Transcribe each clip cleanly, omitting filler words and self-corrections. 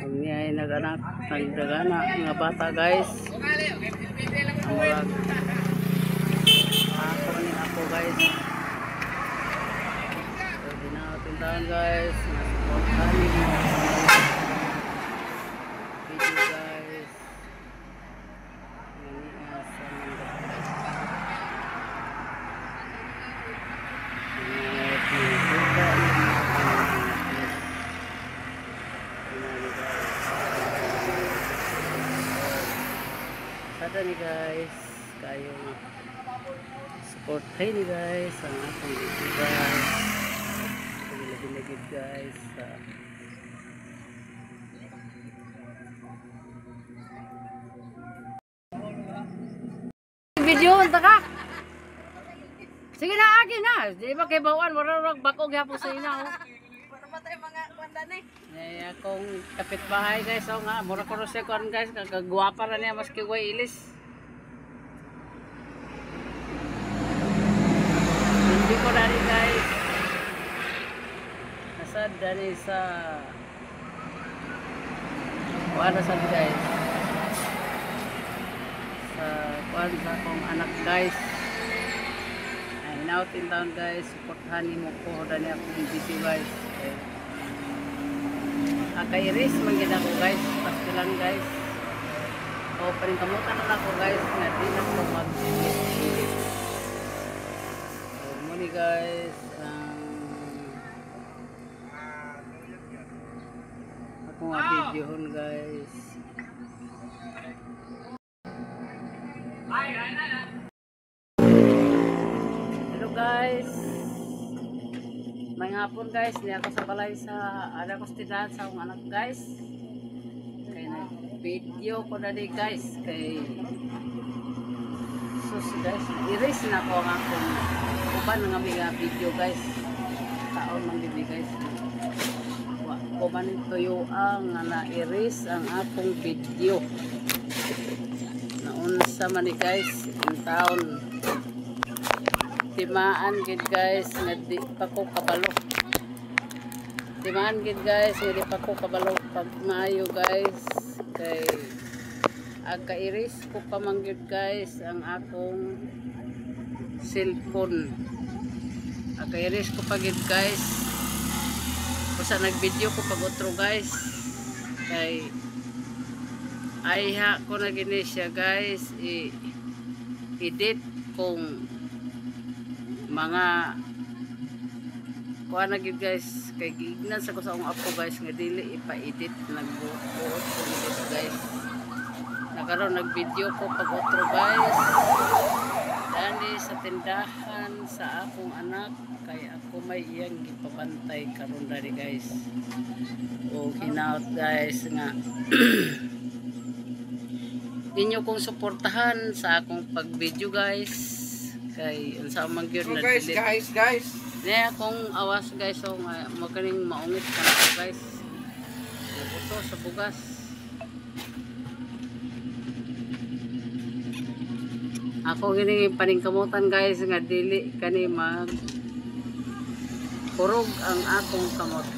Ini ay naganak, nagdagana mga bata guys. Ako rin ako guys. So dinatintahan guys. Nasupport kami video guys. Sada ni guys, kayo support kayo ni guys ang akong video guys. Lagi-lagi guys video unta ka. Sige na akin na. Di ba kay bawan warag bako gyapon sa ina. Para matay mga kwanda ni. Akong kapitbahay guys, so nga mura ko siya kon guys, kagwapa ra niya maski way ilis. Hindi ko dali guys. Nasad dali sa wala sa guys. Sa kuan sa akong anak guys. Ay now 10 taon guys, supportahan mo ko dali akong video guys. Kairis manggid ako guys, pasto lang guys. O paring kamutan na ako guys, nga di na ko mag-edit. So muni guys, ako nga videohon guys. Hello guys. May hapon guys, niya ako sa balay sa ada ko tindahan sa akong anak guys. Kay na video ko na di guys kay sus guys, erase na ko ang akong uban nga mga video guys. Taon man gid guys. Wa ko man tuyo ang na erase ang akong video. Naunsa man ni guys, ang taon timaan gid guys nga di pa ko kabalo. Timaan gid guys nga di pa ko kabalo pag maayo guys kay aga-erase ko pa man gid guys ang akong cellphone. Aga-erase ko pa gid guys. Basta nag-video ko pag outro guys kay ayha ko na gini siya guys i-edit kung mga kuha na gid guys kay gignan sa ko sa akong apo guys nga dili ipa-edit nagbuot ko edit guys. Nakaroon nag-video ko pag outro guys dali sa tindahan sa akong anak kay ako may iyang gipabantay karon dali guys. O hinaut guys nga inyo kong suportahan sa akong pag-video guys. Kay unsa man gyud na guys niya akong awas guys, so magaling maungit ka na guys. Nabuto sa bugas. Ako gini paningkamutan guys nga dili kani mag kurog ang akong kamot.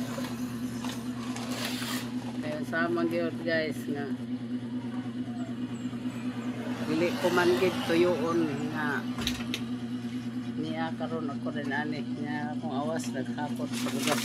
Kaya sa man gyud guys nga dili ko man gid tuyoon nga niya karon ako rin ani niya akong awas naghapot sa bugas.